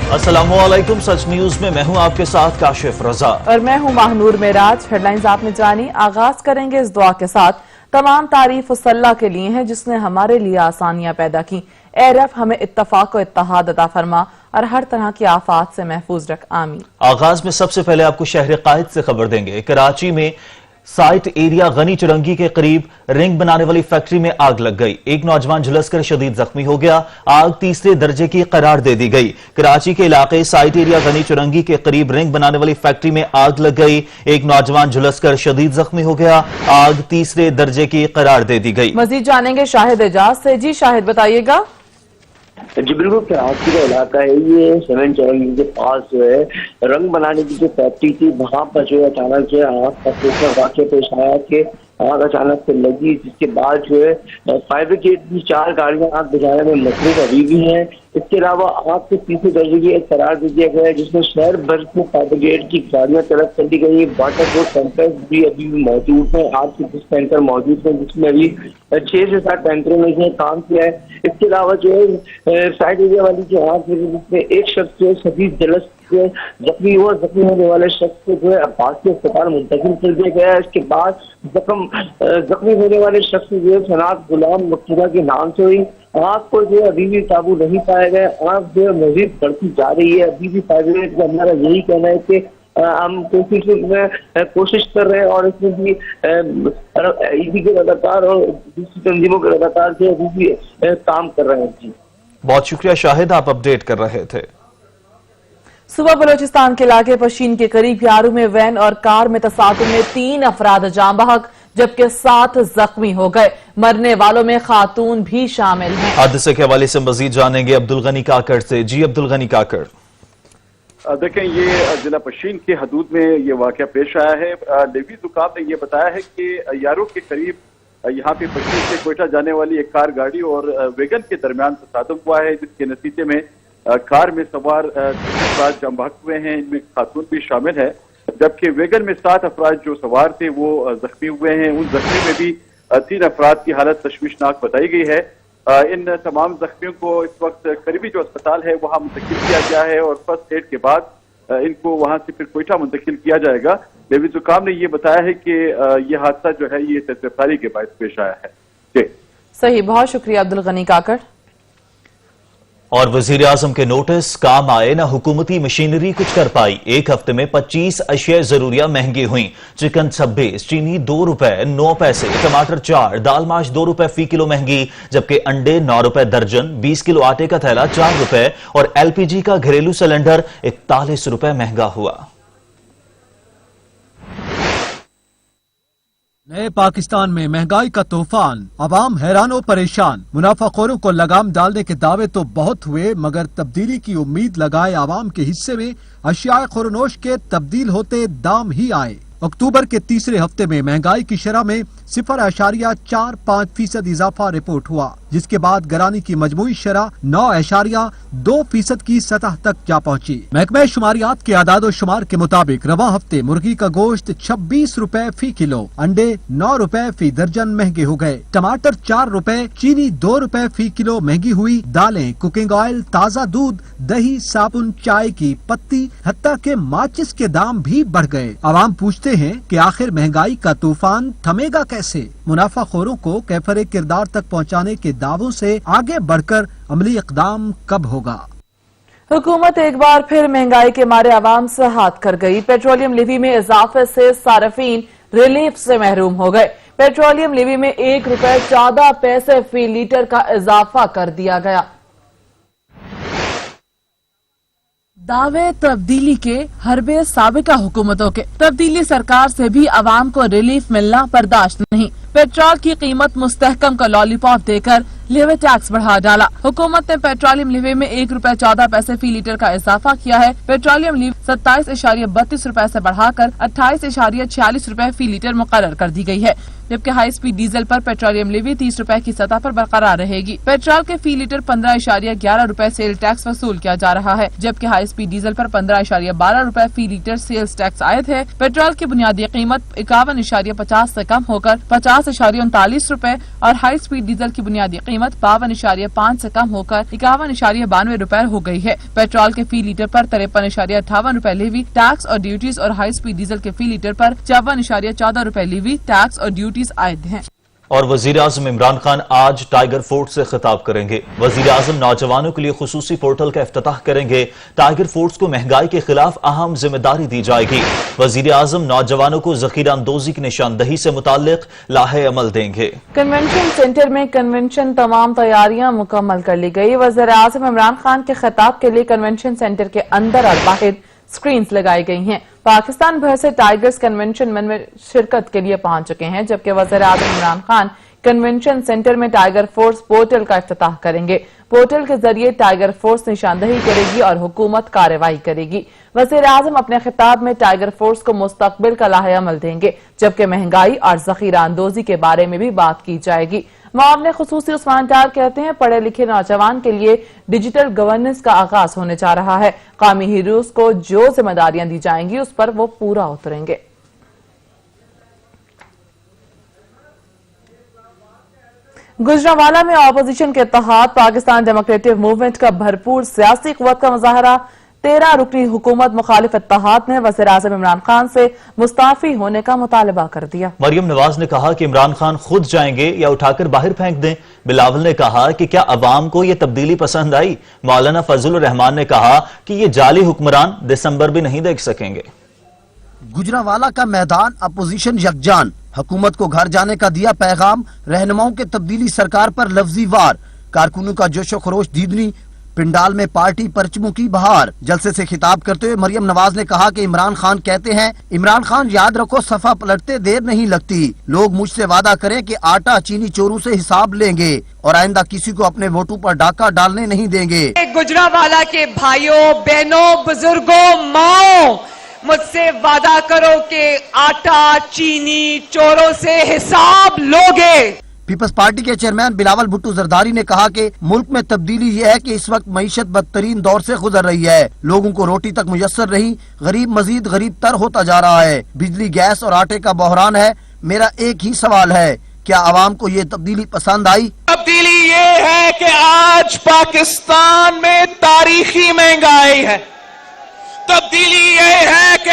अस्सलामु अलैकुम। सच न्यूज में मैं हूं आपके साथ काशिफ रजा और मैं हूं माहनूर मेराज। हेडलाइंस आपने जानी। आगाज करेंगे इस दुआ के साथ। तमाम तारीफ उस अल्लाह के लिए है जिसने हमारे लिए आसानियां पैदा की। ए रब हमें इत्तफाक और इत्तेहाद अता फरमा और हर तरह की आफात से महफूज रख। आमीन। आगाज में सबसे पहले आपको शहर कायद से खबर देंगे। कराची में साइट एरिया गनी चुरंगी के करीब रिंग बनाने वाली फैक्ट्री में आग लग गई। एक नौजवान झुलसकर शदीद जख्मी हो गया। आग तीसरे दर्जे की करार दे दी गई। कराची के इलाके साइट एरिया गनी चुरंगी के करीब रिंग बनाने वाली फैक्ट्री में आग लग गई। एक नौजवान झुलसकर शदीद जख्मी हो गया। आग तीसरे दर्जे की करार दे दी गई। मजीद जानेंगे शाहिद एजाज से। जी शाहिद बताइएगा। जी बिल्कुल, कराची का इलाका है ये। 7 चौरंगी के पास जो है रंग बनाने की जो फैक्ट्री थी, वहां पर जो है अचानक जो है आग का वाक़या पेश आया कि आग अचानक से लगी, जिसके बाद जो है फायर ब्रिगेड की 4 गाड़ियां आग बुझाने में मसरूफ अभी भी हैं। इसके अलावा आग के तीसरे दर्जे की एक करार दे दिया गया है जिसमें शहर भर से फायर ब्रिगेड की गाड़ियां तलब कर दी गई। वाटर बोर्ड टैंकर भी अभी भी मौजूद हैं। आग के 10 टैंकर मौजूद हैं जिसमें अभी 6 से 7 टैंकरों में इसने काम किया है। इसके अलावा जो है साइड एरिया वाली जो आग है जिसमें एक शख्स जो है शदीद जलस से जख्मी हुआ। जख्मी होने वाले शख्स को जो है अब्बासी अस्पताल मुंतकिल कर दिया गया है। इसके बाद जख्मी होने वाले शख्स जो है शनाख्त गुलाम मकसूदा के नाम से हुई। आग को जो है अभी भी काबू नहीं पाया गया। आग जो है मजीद बढ़ती जा रही है। अभी भी फायर ब्रिगेड का हमारा यही कहना है कि हम कोशिश कर रहे हैं और इसमें भी ईडी के लगातार और दूसरी तंजीमों के लगातार जो अभी भी काम कर रहे हैं। जी बहुत शुक्रिया शाहिद, आप अपडेट कर रहे थे। सुबह बलोचिस्तान के इलाके पशीन के करीब यारू में वैन और कार में तसादुम में 3 अफराद जाम बहक जबकि 7 जख्मी हो गए। मरने वालों में खातून भी शामिल हैं। हादसे के हवाले से मजीद जानेंगे अब्दुल गनी काकड़ से। जी अब्दुल गनी काकड़। देखें, ये जिला पशीन के हदूद में ये वाक़या पेश आया है। लेवी जुकाब ने ये बताया है कि यारों के करीब यहाँ पे पशीन से कोयटा जाने वाली एक कार गाड़ी और वैगन के दरमियान तसादुम हुआ है, जिसके नतीजे में कार में सवार 3 अफराद जाम बहक हुए हैं। इनमें खातून भी शामिल है, जबकि वैगन में 7 अफराद जो सवार थे वो जख्मी हुए हैं। उन जख्मी में भी 3 अफराद की हालत तशवीशनाक बताई गई है। इन तमाम जख्मियों को इस वक्त करीबी जो अस्पताल है वहां मुंतकिल किया गया है और फर्स्ट एड के बाद इनको वहां से फिर कोयटा मुंतकिल किया जाएगा। लेवी जुकाम ने ये बताया है कि यह हादसा जो है ये तशवीफदारी के बायस पेश आया है। जी सही, बहुत शुक्रिया अब्दुल गनी काकड़। और वजीर आजम के नोटिस काम आए ना हुकूमती मशीनरी कुछ कर पाई। एक हफ्ते में 25 अशिया जरूरिया महंगी हुई। चिकन 26, चीनी 2 रुपए 9 पैसे, टमाटर 4, दाल माश 2 रुपए फी किलो महंगी, जबकि अंडे 9 रुपए दर्जन, 20 किलो आटे का थैला 4 रुपए और LPG का घरेलू सिलेंडर 41 रुपए महंगा हुआ। नए पाकिस्तान में महंगाई का तूफान, अवाम हैरान और परेशान। मुनाफाखोरों को लगाम डालने के दावे तो बहुत हुए, मगर तब्दीली की उम्मीद लगाए आवाम के हिस्से में अशियाए खुरनोश के तब्दील होते दाम ही आए। अक्टूबर के तीसरे हफ्ते में महंगाई की शरह में 0.45% इजाफा रिपोर्ट हुआ, जिसके बाद गरानी की मजमूई शरह 9.2% की सतह तक जा पहुंची। महकमे शुमारियात के आदाद शुमार के मुताबिक रवा हफ्ते मुर्गी का गोश्त 26 रुपए फी किलो, अंडे 9 रुपए फी दर्जन महंगे हो गए, टमाटर 4 रुपए, चीनी 2 रुपए फी किलो महंगी हुई, दालें, कुकिंग ऑयल, ताज़ा दूध, दही, साबुन, चाय की पत्ती, हत्ता के माचिस के दाम भी बढ़ गए। आवाम पूछते हैं कि आखिर महंगाई का तूफान थमेगा कैसे? मुनाफाखोरों को कैफरे किरदार तक पहुंचाने के दावों से आगे बढ़कर अमली इक़दाम कब होगा? हुकूमत एक बार फिर महंगाई के मारे आवाम से हाथ कर गई। पेट्रोलियम लिवी में इजाफे से सार्फिन रिलीफ से महरूम हो गए। पेट्रोलियम लिवी में 1 रुपए 14 पैसे फी लीटर का इजाफा कर दिया गया। दावे तब्दीली के हरबे साबिका हुकूमतों के, तब्दीली सरकार से भी आवाम को रिलीफ मिलना बर्दाश्त नहीं। पेट्रोल की कीमत मुस्तहकम का लॉलीपॉप देकर लेवी टैक्स बढ़ा डाला। हुकूमत ने पेट्रोलियम लिवे में 1 रुपए 14 पैसे फी लीटर का इजाफा किया है। पेट्रोलियम लिव 27.32 रुपए से बढ़ाकर 28.46 रुपए फी लीटर मुकर्रर कर दी गई है, जबकि हाई स्पीड डीजल पर पेट्रोलियम लिवी 30 रुपए की सतह पर बरकरार रहेगी। पेट्रोल के फी लीटर 15.11 रुपए सेल टैक्स वसूल किया जा रहा है, जबकि हाई स्पीड डीजल पर 15.12 रुपए फी लीटर सेल्स टैक्स आयद है। पेट्रोल की बुनियादी कीमत 51.50 से कम होकर 50.39 रुपए और हाई स्पीड डीजल की बुनियादी कीमत कीमत 52.5 से कम होकर 51.92 रुपए हो गई है। पेट्रोल के फी लीटर पर 53.58 रुपए लेवी टैक्स और ड्यूटीज और हाई स्पीड डीजल के फी लीटर पर 54.14 रुपए लेवी टैक्स और ड्यूटीज आयद हैं। और वजीर-ए-आज़म इमरान खान आज टाइगर फोर्स से खिताब करेंगे। वजीर-ए-आज़म नौजवानों के लिए खुसूसी पोर्टल का इफ्तिताह करेंगे। टाइगर फोर्स को महंगाई के खिलाफ अहम जिम्मेदारी दी जाएगी। वजीर-ए-आज़म नौजवानों को ज़ख़ीरा अंदोज़ी की निशानदही से मुताल्लिक़ लाहे अमल देंगे। कन्वेंशन सेंटर में कन्वेंशन तमाम तैयारियां मुकम्मल कर ली गई। वज़ीर-ए-आज़म इमरान खान के खिताब के लिए कन्वेंशन सेंटर के अंदर और बाहर स्क्रीन्स लगाई गई हैं। पाकिस्तान भर से टाइगर्स कन्वेंशन में शिरकत के लिए पहुंच चुके हैं, जबकि वज़ीर-ए-आज़म इमरान खान कन्वेंशन सेंटर में टाइगर फोर्स पोर्टल का इफ्तिताह करेंगे। पोर्टल के जरिए टाइगर फोर्स निशानदही करेगी और हुकूमत कार्रवाई करेगी। वज़ीर-ए-आज़म अपने खिताब में टाइगर फोर्स को मुस्तकबिल का लाहे अमल देंगे, जबकि महंगाई और ज़ख़ीरा अंदोज़ी के बारे में भी बात की जाएगी। मुआवने खुसूसी उस्मान डार कहते हैं, पढ़े लिखे नौजवान के लिए डिजिटल गवर्नेंस का आगाज होने जा रहा है। कौमी हीरोज को जो जिम्मेदारियां दी जाएंगी उस पर वो पूरा उतरेंगे। गुजरांवाला में ऑपोजिशन के तहत पाकिस्तान डेमोक्रेटिक मूवमेंट का भरपूर सियासी कुव्वत का मुजाहरा। 13 रुकनी हुकूमत मुखालिफ इत्तेहाद ने वज़ीर-ए-आज़म इमरान खान से मुस्ताफी होने का मुतालबा कर दिया। मरियम नवाज ने कहा कि इमरान खान खुद जाएंगे या उठाकर बाहर फेंक दें। बिलावल ने कहा कि क्या अवाम को ये तब्दीली पसंद आई। मौलाना फजलुर रहमान ने कहा कि ये जाली हुक्मरान दिसंबर भी नहीं देख सकेंगे। गुजरांवाला का मैदान अपोजिशन यकजान, हुकूमत को घर जाने का दिया पैगाम। रहनुमाओं के तब्दीली सरकार पर लफ्जी वार, कारकुनों का जोशो खरोश दीदनी, पिंडाल में पार्टी परचमों की बहार। जलसे से खिताब करते हुए मरियम नवाज ने कहा कि इमरान खान कहते हैं, इमरान खान याद रखो सफा पलटते देर नहीं लगती। लोग मुझसे वादा करें कि आटा चीनी चोरों से हिसाब लेंगे और आइंदा किसी को अपने वोटों पर डाका डालने नहीं देंगे। गुजरांवाला के भाइयों बहनों बुजुर्गों माओ, मुझसे वादा करो कि आटा चीनी चोरों से हिसाब लोगे। पीपल्स पार्टी के चेयरमैन बिलावल भुट्टो जरदारी ने कहा कि मुल्क में तब्दीली ये है कि इस वक्त मईशत बदतरीन दौर से गुजर रही है। लोगों को रोटी तक मुयस्सर नहीं, गरीब मजीद गरीब तर होता जा रहा है। बिजली गैस और आटे का बहरान है। मेरा एक ही सवाल है, क्या आवाम को ये तब्दीली पसंद आई? तब्दीली ये है कि आज पाकिस्तान में तारीखी महंगाई है। तब्दीली ये है कि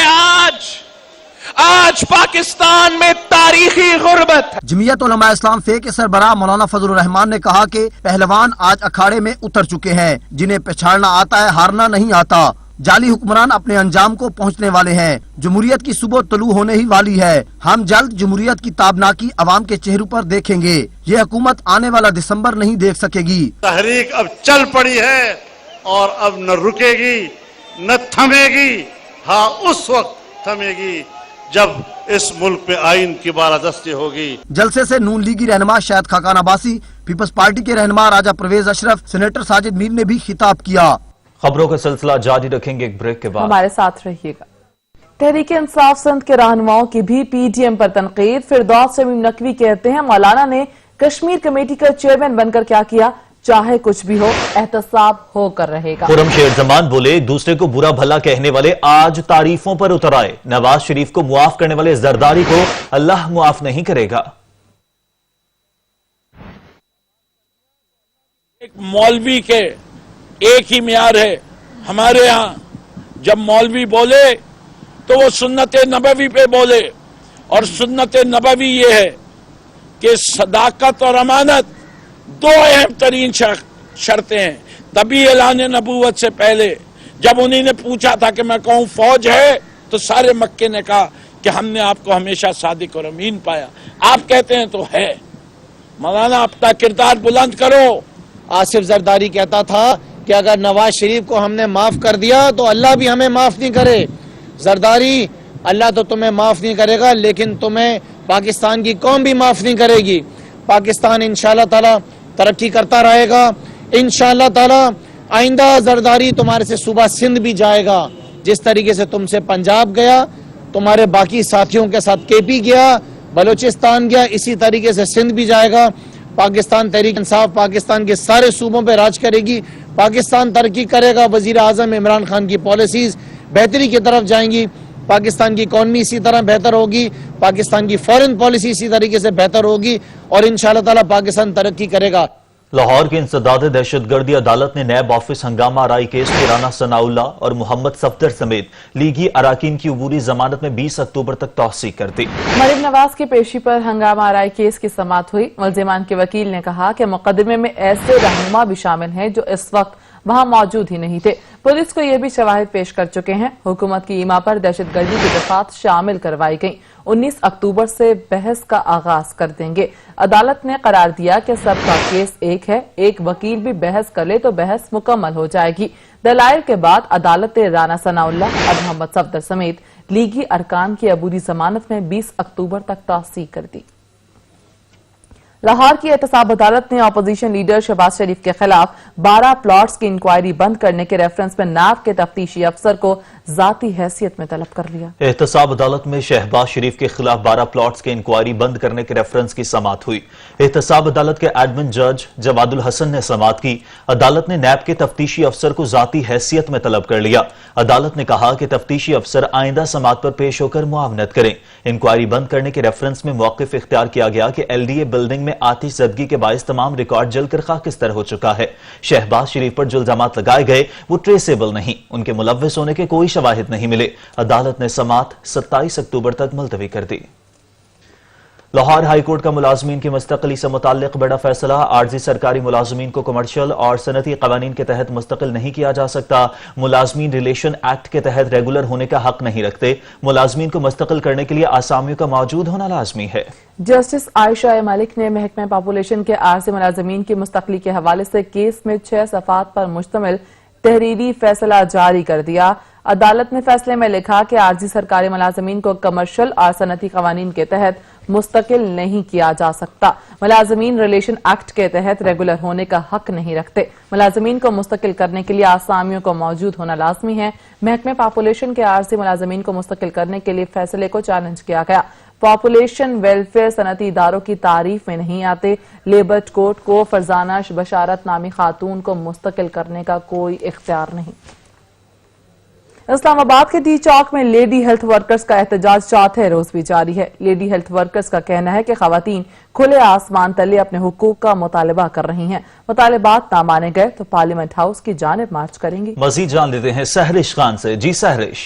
आज पाकिस्तान में तारीखी गुर्बत है। जमीयत उलमा इस्लाम फे के सरबराह मौलाना फजलुर रहमान ने कहा कि पहलवान आज अखाड़े में उतर चुके हैं, जिन्हें पछाड़ना आता है, हारना नहीं आता। जाली हुक्मरान अपने अंजाम को पहुंचने वाले हैं। जमहूरियत की सुबह तलू होने ही वाली है। हम जल्द जमहूरियत की ताबनाकी अवाम के चेहरों पर देखेंगे। ये हुकूमत आने वाला दिसंबर नहीं देख सकेगी। तहरीक अब चल पड़ी है और अब न रुकेगी न थमेगी। हाँ, उस वक्त थमेगी जब इस मुल्क पे आइन की बालादस्ती होगी। जलसे से नून लीगी रहनुमा शायद खाकान अब्बासी, पीपल्स पार्टी के रहनुमा राजा परवेज अशरफ, सेनेटर साजिद मीर ने भी खिताब किया। खबरों का सिलसिला जारी रखेंगे एक ब्रेक के बाद। हमारे साथ रहिएगा। तहरीक इंसाफ सिंध के रहनुमाओं की भी पीटीएम पर तनकीद। फिरदौस शमीम नकवी कहते हैं, मौलाना ने कश्मीर कमेटी का चेयरमैन बनकर क्या किया, चाहे कुछ भी हो एहतसाब होकर रहेगा। खुर्रम शेर जमान बोले, एक दूसरे को बुरा भला कहने वाले आज तारीफों पर उतर आए। नवाज शरीफ को मुआफ करने वाले जरदारी को अल्लाह मुआफ नहीं करेगा। एक मौलवी के एक ही मियार है। हमारे यहाँ जब मौलवी बोले तो वो सुन्नत नबवी पे बोले, और सुन्नत नबवी ये है कि सदाकत और अमानत दो अहम तरीन शर्तें हैं। तभी ऐलान नबूवत से पहले जब उन्हीं ने पूछा था कि मैं कहूँ फौज है, तो सारे मक्के ने कहा कि हमने आपको हमेशा सादिक और अमीन पाया। आप कहते हैं तो है। मौलाना अपना किरदार बुलंद करो। आसिफ जरदारी कहता था कि अगर नवाज शरीफ को हमने माफ कर दिया तो अल्लाह भी हमें माफ नहीं करे। जरदारी, अल्लाह तो तुम्हें माफ नहीं करेगा, लेकिन तुम्हें पाकिस्तान की कौम भी माफ नहीं करेगी। पाकिस्तान इंशाअल्लाह ताला तरक्की करता रहेगा। इंशाअल्लाह ताला आइंदा जरदारी तुम्हारे से सूबा सिंध भी जाएगा। जिस तरीके से तुमसे पंजाब गया, तुम्हारे बाकी साथियों के साथ केपी गया, बलूचिस्तान गया, इसी तरीके से सिंध भी जाएगा। पाकिस्तान तहरीक इंसाफ पाकिस्तान के सारे सूबों पे राज करेगी। पाकिस्तान तरक्की करेगा। वजीर आजम इमरान खान की पॉलिसीज बेहतरी की तरफ जाएंगी। पाकिस्तान की इकॉनमी इसी तरह बेहतर होगी। पाकिस्तान की फॉरेन पॉलिसी इसी तरीके से बेहतर होगी और इंशाअल्लाह ताला पाकिस्तान तरक्की करेगा। लाहौर के इंसदाद दहशत गर्दी अदालत ने नैब ऑफिस हंगामा आराई केस में राना सनाउल्ला और मोहम्मद सफदर समेत लीगी अराकीन की अबूरी जमानत में 20 अक्टूबर तक तौसीक कर दी। मरीम नवाज की पेशी पर हंगामा आराई केस की समाअत हुई। मुल्जिमान के वकील ने कहा कि मुकदमे में ऐसे रहनुमा भी शामिल हैं जो इस वक्त वहां मौजूद ही नहीं थे। पुलिस को यह भी शवाहिद पेश कर चुके हैं। हुकूमत की ईमा पर दहशत गर्दी की दफात शामिल करवाई गई। 19 अक्टूबर से बहस का आगाज कर देंगे। अदालत ने करार दिया कि सबका केस एक है, एक वकील भी बहस कर ले तो बहस मुकम्मल हो जाएगी। दलाइल के बाद अदालत ने राना सनाउल्ला और मोहम्मद सफदर समेत लीगी अरकान की अबूरी जमानत में 20 अक्टूबर तक तौसीक कर दी। लाहौर की एहतसाब अदालत ने अपोजिशन लीडर शहबाज शरीफ के खिलाफ 12 प्लॉट्स की इंक्वायरी बंद करने के रेफरेंस में नाब के तफ्तीशी अफसर को जाती हैसियत में तलब कर लिया। एहतसाब अदालत में शहबाज शरीफ के खिलाफ 12 प्लॉट्स की इंक्वायरी बंद करने के रेफरेंस की समाअत हुई। एहतसाब अदालत के एडमिन जज जवादुल हसन ने समाअत की। अदालत ने नैब के तफ्तीशी अफसर को जाती हैसियत में तलब कर लिया। अदालत ने कहा कि तफ्तीशी अफसर आइंदा समाअत पर पेश होकर मुआवनत करें। इंक्वायरी बंद करने के रेफरेंस में मौकिफ इख्तियार किया गया कि LDA बिल्डिंग में आतिश ज़दगी के बाइस तमाम रिकॉर्ड जलकर खाकिस्तर हो चुका है। शहबाज शरीफ पर जो इल्जामात लगाए गए वो ट्रेसेबल नहीं, उनके मुलव्विस होने के कोई शवाहिद नहीं मिले। अदालत ने समाअत 27 अक्टूबर तक मुलतवी कर दी। लाहौर हाईकोर्ट का मुलाजमीन की मुस्तकिली से मुताल्लिक बड़ा फैसला। आर्जी सरकारी मुलाजमीन को कमर्शियल और सनती कवानीन के तहत मुस्तकिल नहीं किया जा सकता। मुलाजमीन रिलेशन एक्ट के तहत रेगुलर होने का हक नहीं रखते। मुलाजमीन को मुस्तकिल करने के लिए आसामियों का मौजूद होना लाजमी है। जस्टिस आयशा मलिक ने महकमा पॉपुलेशन के आर्जी मुलाजमीन की मुस्तकिली के हवाले से केस में 6 सफ़ात पर मुश्तमिल तहरीरी फैसला जारी कर दिया। अदालत ने फैसले में लिखा कि आर्जी सरकारी मुलाजमीन को कमर्शियल और सनती कवानीन के तहत मुस्तकिल नहीं किया जा सकता। मुलाजमीन रिलेशन एक्ट के तहत रेगुलर होने का हक नहीं रखते। मुलाजमीन को मुस्तकिल करने के लिए आसामियों को मौजूद होना लाजमी है। महकमे पॉपुलेशन के आर्जी मुलाजमीन को मुस्तकिल करने के लिए फैसले को चैलेंज किया गया। पॉपुलेशन वेलफेयर सनती इदारों की तारीफ में नहीं आते। लेबर कोर्ट को फरजाना बशारत नामी खातून को मुस्तकिल करने का कोई इख्तियार नहीं। इस्लामाबाद के डी चौक में लेडी हेल्थ वर्कर्स का एहतजाज चौथे रोज भी जारी है। लेडी हेल्थ वर्कर्स का कहना है कि खवातीन खुले आसमान तले अपने हुकूक का मुतालबा कर रही हैं। मुतालबात ना माने गए तो पार्लियामेंट हाउस की जानिब मार्च करेंगी। मजीद जान लेते हैं सहरिश खान से। जी सहरिश।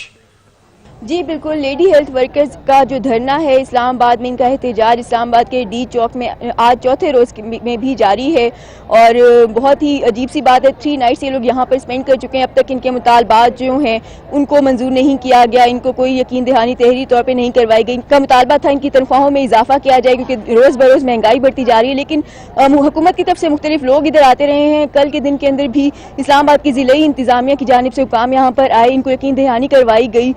जी बिल्कुल, लेडी हेल्थ वर्कर्स का जो धरना है इस्लामाबाद में, इनका एहतजाज इस्लामाबाद के डी चौक में आज चौथे रोज में भी जारी है। और बहुत ही अजीब सी बात है, 3 नाइट्स ये लोग यहाँ पर स्पेंड कर चुके हैं। अब तक इनके मुतालबात जो हैं उनको मंजूर नहीं किया गया, इनको कोई यकीन दहानी तहरीरी तौर पर नहीं करवाई गई। इनका मुतालबा था इनकी तनख्वाहों में इजाफा किया जाए क्योंकि रोज़ बरोज़ महंगाई बढ़ती जा रही है। लेकिन हुकूमत की तरफ से मुख्तलिफ लोग इधर आते रहे हैं। कल के दिन के अंदर भी इस्लामाबाद की ज़िले इंतजामिया की जानिब से हुकाम यहाँ पर आए, इनको यकीन दहानी करवाई गई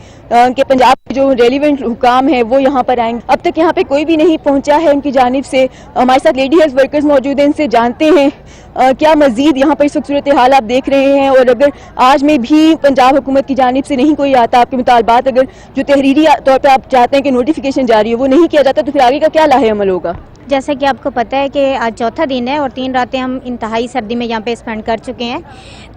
कि पंजाब के जो रेलिवेंट हुकाम है वो यहाँ पर आएंगे। अब तक यहाँ पे कोई भी नहीं पहुँचा है उनकी जानिब से। हमारे साथ लेडी हेल्थ वर्कर्स मौजूद हैं, इनसे जानते हैं क्या मजीद यहाँ पर इस वक्त सूरत हाल आप देख रहे हैं। और अगर आज में भी पंजाब हुकूमत की जानिब से नहीं कोई आता, आपके मुतालबात अगर जो तहरीरी तौर पर आप चाहते हैं कि नोटिफिकेशन जारी हो वो नहीं किया जाता, तो फिर आगे का क्या लाहे अमल होगा? जैसा कि आपको पता है कि आज चौथा दिन है और 3 रातें हम इंतहाई सर्दी में यहाँ पे स्पेंड कर चुके हैं।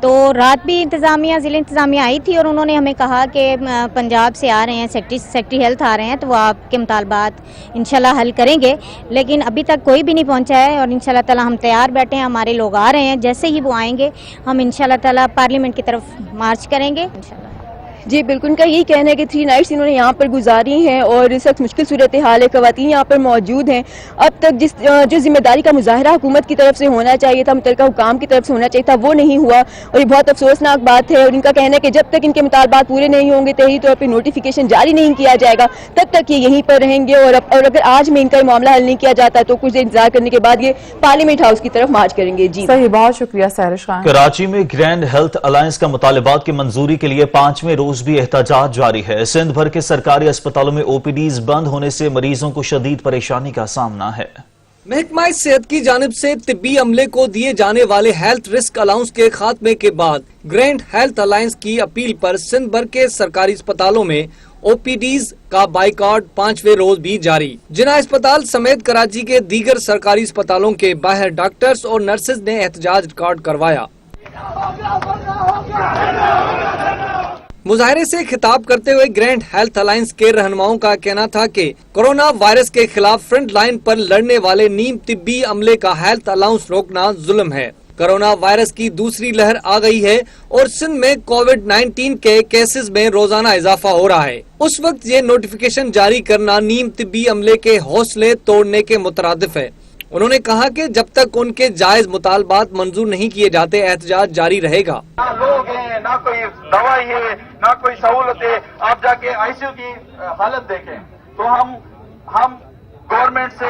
तो रात भी ज़िला इंतज़ामिया आई थी और उन्होंने हमें कहा कि पंजाब से आ रहे हैं, सेक्रेटरी हेल्थ आ रहे हैं, तो वो आपके मुतालबात इंशाल्लाह हल करेंगे। लेकिन अभी तक कोई भी नहीं पहुँचा है और इंशाल्लाह ताला हम तैयार बैठे हैं, हमारे लोग आ रहे हैं। जैसे ही वो आएंगे हम इंशाल्लाह ताला पार्लियामेंट की तरफ मार्च करेंगे इंशाल्लाह। जी बिल्कुल, उनका यही कहना है कि 3 नाइट्स इन्होंने यहाँ पर गुजारी हैं और सख्त मुश्किल सूरत हाल है। ख़वातीन यहाँ पर मौजूद हैं। अब तक जो जिम्मेदारी का मुजाहरा हुकूमत की तरफ से होना चाहिए था, मुतल्लिका हुकाम की तरफ से होना चाहिए था, वो नहीं हुआ और ये बहुत अफसोसनाक बात है। और इनका कहना है कि जब तक इनके मुतालबात पूरे नहीं होंगे, तहरीरी तौर पर नोटिफिकेशन जारी नहीं किया जाएगा, तब तक ये यहीं पर रहेंगे। और अगर आज में इनका मामला हल नहीं किया जाता तो कुछ देर इंतजार करने के बाद ये पार्लियामेंट हाउस की तरफ मार्च करेंगे। जी सही, बहुत शुक्रिया सहरिश खान। कराची में ग्रैंड हेल्थ अलायंस का मुतालबात की मंजूरी के लिए 5वें रोज भी एहतजाज जारी है। सिंध भर के सरकारी अस्पतालों में ओपीडीज बंद होने से मरीजों को शदीद परेशानी का सामना है। महकमा सेहत की जानिब से तिब्बी अमले को दिए जाने वाले हेल्थ रिस्क अलाउंस के खात्मे के बाद ग्रैंड हेल्थ अलायंस की अपील पर सिंध भर के सरकारी अस्पतालों में ओपीडीज का बाइकआउट 5वें रोज भी जारी। जिना अस्पताल समेत कराची के दीगर सरकारी अस्पतालों के बाहर डॉक्टर्स और नर्सेज ने एहतजाज रिकॉर्ड करवाया। मुजाहरे से खिताब करते हुए ग्रैंड हेल्थ अलायंस के रहनुमाओं का कहना था कि कोरोना वायरस के खिलाफ फ्रंट लाइन पर लड़ने वाले नीम तिब्बी अमले का हेल्थ अलाउंस रोकना जुल्म है। कोरोना वायरस की दूसरी लहर आ गई है और सिंध में कोविड-19 के केसेस में रोजाना इजाफा हो रहा है। उस वक्त ये नोटिफिकेशन जारी करना नीम तिब्बी अमले के हौसले तोड़ने के मुतरादिफ है। उन्होंने कहा कि जब तक उनके जायज मुतालबात मंजूर नहीं किए जाते एहतजाज जारी रहेगा। ना लोग हैं, ना कोई दवाई है, ना कोई सहूलत है। आप जाके आईसीयू की हालत देखें तो हम गवर्नमेंट से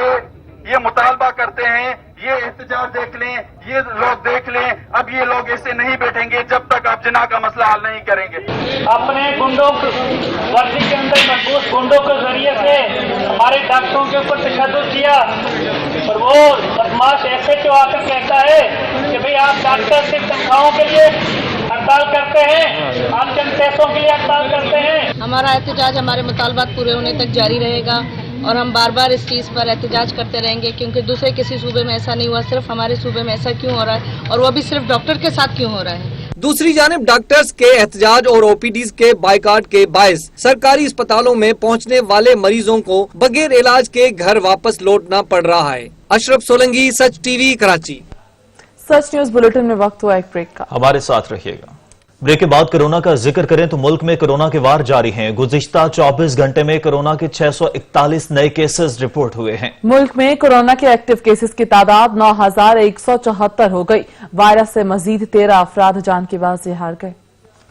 ये मुतालबा करते हैं, ये एहतजाज देख लें, ये लोग देख लें। अब ये लोग ऐसे नहीं बैठेंगे जब तक आप जिना का मसला हल नहीं करेंगे। अपने गुंडों को वर्दी के अंदर मजबूत गुंडों के जरिए से हमारे डॉक्टरों के ऊपर तशद्दुद किया और वो बदमाश ऐसे जो आकर कहता है कि भाई आप डॉक्टर से तनख्वाहों के लिए हड़ताल करते हैं, आप चंद पैसों के लिए हड़ताल करते हैं। हमारा एहतजाज हमारे मुतालबात पूरे होने तक जारी रहेगा और हम बार बार इस चीज़ पर एहतजाज करते रहेंगे, क्योंकि दूसरे किसी सूबे में ऐसा नहीं हुआ, सिर्फ हमारे सूबे में ऐसा क्यों हो रहा है और वो भी सिर्फ डॉक्टर के साथ क्यों हो रहा है। दूसरी जानिब डॉक्टर्स के एहतजाज और ओपीडीज के बाइकाट के बायस सरकारी अस्पतालों में पहुंचने वाले मरीजों को बगैर इलाज के घर वापस लौटना पड़ रहा है। अशरफ सोलंकी, सच टीवी, कराची। सच न्यूज बुलेटिन में वक्त हुआ एक ब्रेक का, हमारे साथ रहिएगा। ब्रेक के बाद कोरोना का जिक्र करें तो मुल्क में कोरोना के वार जारी हैं। गुज़िश्ता 24 घंटे में कोरोना के 641 नए केसेस रिपोर्ट हुए हैं। मुल्क में कोरोना के एक्टिव केसेस की तादाद 9,174 हो गई। वायरस से मजीद 13 अफराद जान की बाजी हार गए।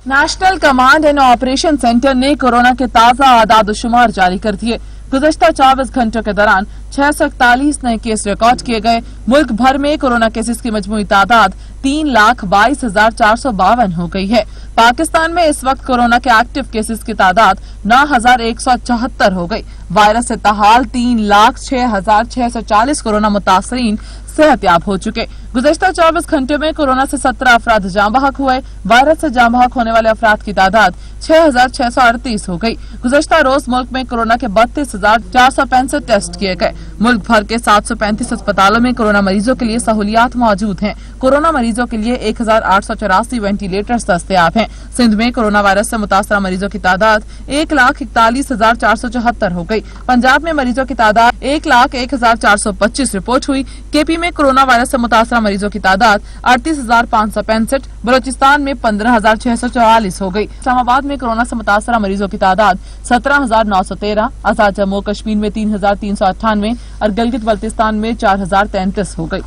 National command and operation centre ने कोरोना के ताज़ा आदाद-ओ-शुमार जारी कर दिए। गुज़श्ता 24 घंटों के दौरान 641 नए केस रिकॉर्ड किए गए। मुल्क भर में कोरोना केसेस की मजमूई तादाद 3,22,452 हो गई है। पाकिस्तान में इस वक्त कोरोना के एक्टिव केसेस की तादाद 9,174 हो गई। वायरस से ताहाल 3,06,640 कोरोना मुतासरीन सेहतयाब हो चुके। गुज़श्ता 24 घंटे में कोरोना से 17 अफराद जाँ बहक हुए। वायरस से जाँ बहक होने वाले अफराद की तादाद 6,638 हो गई। गुज़श्ता रोज मुल्क में कोरोना के 32,465 टेस्ट किए गए। मुल्क भर के 735 अस्पतालों में कोरोना मरीजों के लिए सहूलियात मौजूद हैं। कोरोना मरीजों के लिए 1,884 वेंटिलेटर्स दस्तयाब हैं। सिंध में कोरोना वायरस से मुतासरा मरीजों की तादाद 1,41,474 हो गई। पंजाब में मरीजों की तादाद 1,01,425 रिपोर्ट हुई। केपी में कोरोना वायरस से मुतासरा मरीजों की तादाद 38,565, बलोचिस्तान में 15,644 हो गई। इस्लामाबाद में कोरोना से मुतासरा मरीजों की तादाद 17,913, आजाद जम्मू कश्मीर में 3,398 और गिलगित बल्तिस्तान में 4,033 हो गई।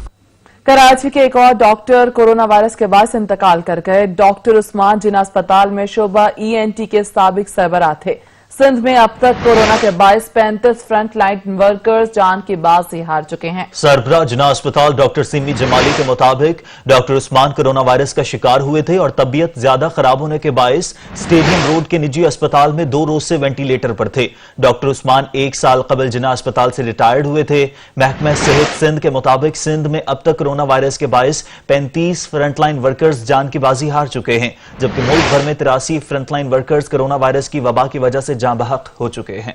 कराची के एक और डॉक्टर कोरोना वायरस के बायस इंतकाल कर गए। डॉक्टर उस्मान जिना अस्पताल में शोबा ENT के साबिक सरबराह थे। सिंध में अब तक कोरोना के 35 फ्रंट लाइन वर्कर्स जान की बाजी हार चुके हैं। सरबराह जिना अस्पताल डॉक्टर सिमी जमाली के मुताबिक डॉक्टर उस्मान कोरोना वायरस का शिकार हुए थे और तबीयत ज्यादा खराब होने के बायस स्टेडियम रोड के निजी अस्पताल में 2 रोज से वेंटिलेटर पर थे। डॉक्टर उस्मान 1 साल कबल जिना अस्पताल से रिटायर्ड हुए थे। महकमा सेहत सिंध के मुताबिक सिंध में अब तक कोरोना वायरस के बायस 35 फ्रंटलाइन वर्कर्स जान की बाजी हार चुके हैं, जबकि मुल्क भर में 83 फ्रंटलाइन वर्कर्स कोरोना वायरस की वबा की वजह से जान बहक हो चुके हैं।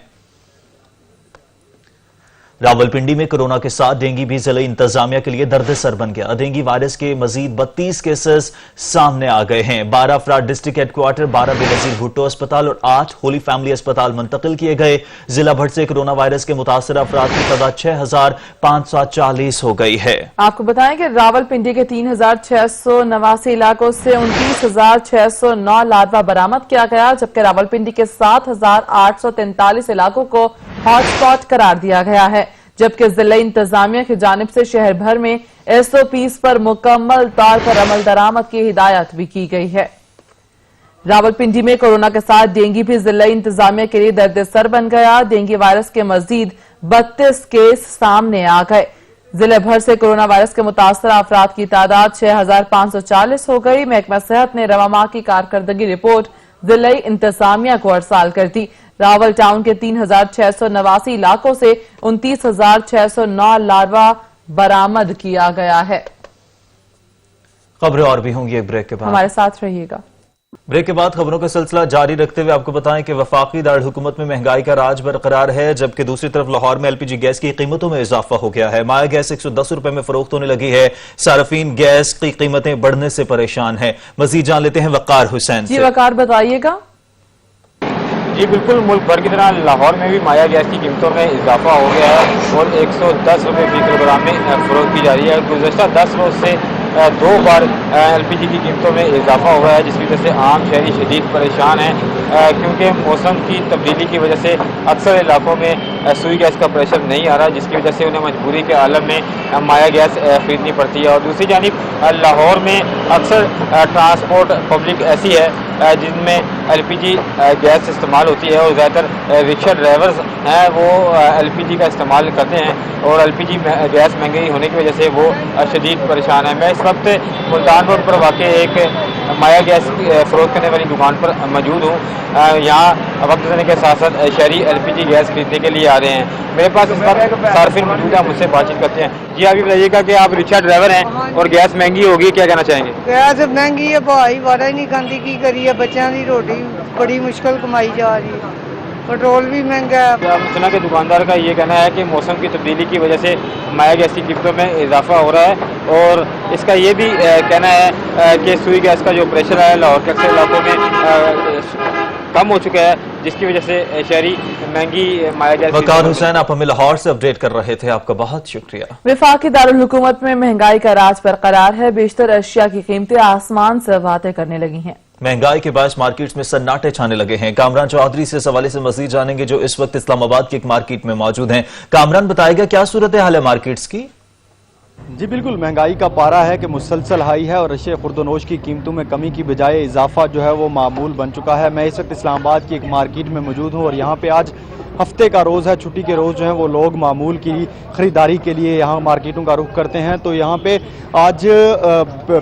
रावलपिंडी में कोरोना के साथ डेंगू भी जिले इंतजामिया के लिए दर्द सर बन गया। डेंगू वायरस के मजीद 32 केसेस सामने आ गए हैं। 12 अफराद डिस्ट्रिक्ट हेडक्वार्टर, 12 बेनजीर भुट्टो अस्पताल और 8 होली फैमिली अस्पताल मुंतकिल किए गए। जिला भर से कोरोना वायरस के मुतासर अफराद की तादाद 6,540 हो गई है। आपको बताएं कि रावलपिंडी के 3,689 इलाकों से 29,609 लार्वा बरामद किया गया, जबकि रावलपिंडी के 7,843 इलाकों को हॉटस्पॉट करार दिया गया है। जबकि जिला इंतजामिया की जानिब से शहर भर में SOPs पर मुकम्मल तौर पर अमल दरामद की हिदायत भी की गई है। रावलपिंडी में कोरोना के साथ डेंगू भी जिला इंतजामिया के लिए दर्द सर बन गया। डेंगू वायरस के मजीद 32 केस सामने आ गए। जिले भर से कोरोना वायरस के मुतासरा अफराद की तादाद 6,540 हो गई। महकमा सेहत ने रवा माह की कारकर्दगी रिपोर्ट जिला इंतजामिया को अरसाल कर दी। रावल टाउन के 3,689 इलाकों से 29,609 लार्वा बरामद किया गया है। खबरें और भी होंगी एक ब्रेक के बाद, हमारे साथ रहिएगा। ब्रेक के बाद खबरों का सिलसिला जारी रखते हुए आपको बताएं कि वफाकी दारुल हुकूमत में महंगाई का राज बरकरार है, जबकि दूसरी तरफ लाहौर में LPG गैस की कीमतों में इजाफा हो गया है। माया गैस 110 रुपए में फरोख्त होने लगी है। सार्फिन गैस की कीमतें बढ़ने से परेशान है। मजीद जान लेते हैं वकार हुसैन जी से। वकार बताइएगा। جی بالکل، ملک بھر کی طرح لاہور میں بھی مایا گیس کی قیمتوں میں اضافہ ہو گیا ہے اور 110 روپے فی کلو گرام میں فروخت کی جا رہی ہے۔ گزشتہ 10 روز سے 2 بار LPG کی قیمتوں میں اضافہ ہوا ہے، جس کی وجہ سے عام شہری شدید پریشان ہیں، کیونکہ موسم کی تبدیلی کی وجہ سے اکثر علاقوں میں سوئی گیس کا پریشر نہیں آ رہا، جس کی وجہ سے انہیں مجبوری کے عالم میں مایا گیس خریدنی پڑتی ہے۔ اور دوسری جانب لاہور میں اکثر ٹرانسپورٹ پبلک ایسی ہے جن میں LPG گیس استعمال ہوتی ہے، اور زیادہ تر رکشہ ڈرائیورز ہیں وہ LPG کا استعمال کرتے ہیں، اور LPG گیس مہنگی ہونے کی وجہ سے وہ شدید پریشان ہیں۔ میں اس وقت ملتان روڈ پر واقع ایک مایا گیس فروخت کرنے والی دکان پر موجود ہوں۔ یہاں وقت گزرنے کے ساتھ ساتھ شہری LPG گیس خریدنے کے لیے آ رہے ہیں۔ میرے پاس اس وقت صارفین موجود ہیں، مجھ سے بات چیت کرتے ہیں۔ جی آپ یہ بتائیے گا کہ آپ رکشہ ڈرائیور ہیں اور گیس مہنگی ہوگی، کیا کہنا چاہیں گے؟ گیس مہنگی ہے، بھائی وارا ہی نہیں کھاندی، کی کریے، بچوں کی روٹی بڑی مشکل کمائی جا رہی ہے، پٹرول بھی مہنگا ہے۔ آپ نے سنا کہ دکاندار کا یہ کہنا ہے کہ موسم کی تبدیلی کی وجہ سے مایا گیس کی قیمتوں میں اضافہ ہو رہا ہے، اور اس کا یہ بھی کہنا ہے کہ سوئی گیس کا جو پریشر ہے لاہور کے اکثر علاقوں میں کم ہو چکا ہے، جس کی وجہ سے شہری مہنگی مایا گیس۔ وقار حسین، آپ ہمیں لاہور سے اپڈیٹ کر رہے تھے، آپ کا بہت شکریہ۔ وفاقی دارالحکومت میں مہنگائی کا راج برقرار ہے، بیشتر اشیاء کی قیمتیں آسمان سے واطے کرنے لگی ہیں۔ مہنگائی کے باعث مارکیٹس میں سناٹے چھانے لگے ہیں۔ کامران چودھری سے اس حوالے سے مزید جانیں گے، جو اس وقت اسلام آباد کی ایک مارکیٹ میں موجود ہیں۔ کامران بتائے گا کیا صورتحال ہے مارکیٹس کی؟ جی بالکل، مہنگائی کا پارہ ہے کہ مسلسل ہائی ہے، اور اشیاء خورد و نوش کی قیمتوں میں کمی کی بجائے اضافہ جو ہے وہ معمول بن چکا ہے۔ میں اس وقت اسلام آباد کی ایک مارکیٹ میں موجود ہوں، اور یہاں پہ آج ہفتے کا روز ہے، چھٹی کے روز جو ہیں وہ لوگ معمول کی خریداری کے لیے یہاں مارکیٹوں کا رخ کرتے ہیں۔ تو یہاں پہ آج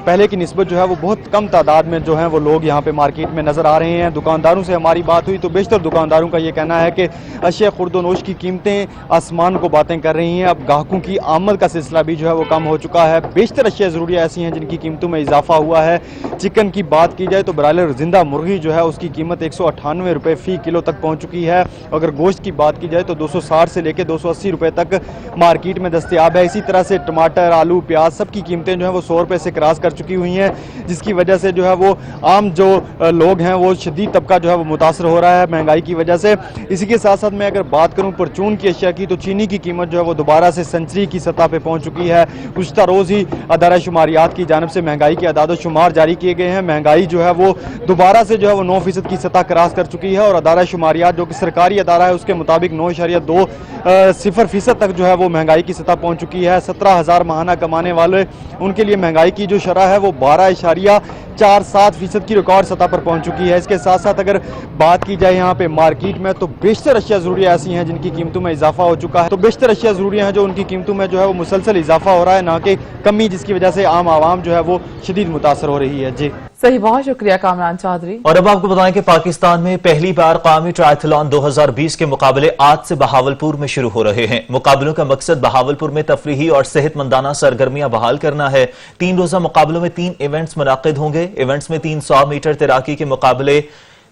پہلے کی نسبت جو ہے وہ بہت کم تعداد میں جو ہیں وہ لوگ یہاں پہ مارکیٹ میں نظر آ رہے ہیں۔ دکانداروں سے ہماری بات ہوئی تو بیشتر دکانداروں کا یہ کہنا ہے کہ اشیاء خورد و نوش کی قیمتیں آسمان کو باتیں کر رہی ہیں۔ اب گاہکوں کی آمد کا سلسلہ بھی جو ہے وہ کم ہو چکا ہے۔ بیشتر اشیاء ضروریہ ایسی ہیں جن کی قیمتوں میں اضافہ ہوا ہے۔ چکن کی بات کی جائے تو برائلر زندہ مرغی جو ہے اس کی قیمت 198 روپے فی کلو تک پہنچ چکی ہے۔ اگر گوشت کی بات کی جائے تو 260 سے لے کے 280 روپے تک مارکیٹ میں دستیاب ہے۔ اسی طرح سے ٹماٹر، آلو، پیاز سب کی قیمتیں جو ہیں وہ 100 روپے سے کراس کر چکی ہوئی ہیں، جس کی وجہ سے جو ہے وہ عام جو لوگ ہیں وہ شدید طبقہ جو ہے وہ متاثر ہو رہا ہے مہنگائی کی وجہ سے۔ اسی کے ساتھ ساتھ میں اگر بات کروں پرچون کی اشیاء کی تو چینی کی قیمت جو ہے وہ دوبارہ سے سنچری کی سطح پہ پہنچ چکی ہے۔ گزشتہ روز ہی ادارہ شماریات کی جانب سے مہنگائی کے اعداد و شمار جاری کیے گئے ہیں۔ مہنگائی جو ہے وہ دوبارہ سے جو ہے وہ 9% کی سطح کراس کر چکی ہے، اور ادارہ شماریات جو کہ سرکاری ادارہ ہے اس کے مطابق 9.20% تک جو ہے وہ مہنگائی کی سطح پہنچ چکی ہے۔ 17,000 ماہانہ کمانے والے ان کے لیے مہنگائی کی جو شرح ہے وہ 12.47% کی ریکارڈ سطح پر پہنچ چکی ہے۔ اس کے ساتھ ساتھ اگر بات کی جائے یہاں پہ مارکیٹ میں تو بیشتر اشیاء ضروریہ ایسی ہیں جن کی قیمتوں میں اضافہ ہو چکا ہے، تو بیشتر اشیاء ضروریہ ہیں جو ان کی قیمتوں میں جو ہے وہ مسلسل اضافہ ہو رہا ہے، نہ کہ کمی، جس کی وجہ سے عام عوام جو ہے وہ شدید متاثر ہو رہی ہے۔ جی صحیح، بہت شکریہ کامران چودھری۔ اور اب آپ کو بتائیں کہ پاکستان میں پہلی بار قومی ٹرائتھلون 2020 کے مقابلے آج سے بہاولپور میں شروع ہو رہے ہیں۔ مقابلوں کا مقصد بہاولپور میں تفریحی اور صحت مندانہ سرگرمیاں بحال کرنا ہے۔ 3 روزہ مقابلوں میں 3 ایونٹس منعقد ہوں گے۔ ایونٹس میں 300 میٹر تیراکی کے مقابلے،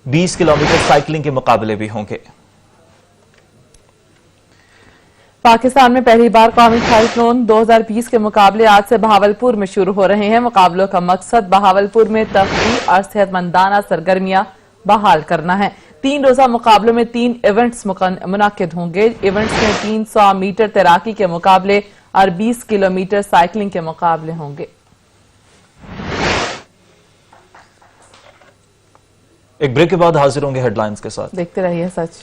20 کلومیٹر سائیکلنگ کے مقابلے بھی ہوں گے۔ پاکستان میں پہلی بار قومی ٹرائتھلون 2020 کے مقابلے آج سے بہاولپور میں شروع ہو رہے ہیں۔ مقابلوں کا مقصد بہاولپور میں تفریح اور صحت مندانہ سرگرمیاں بحال کرنا ہے۔ 3 روزہ مقابلوں میں 3 ایونٹس منعقد ہوں گے۔ ایونٹس میں 300 میٹر تیراکی کے مقابلے اور 20 کلومیٹر سائیکلنگ کے مقابلے ہوں گے۔ ایک بریک کے بعد حاضر ہوں گے ہیڈ لائنز کے ساتھ، دیکھتے رہیے سچ۔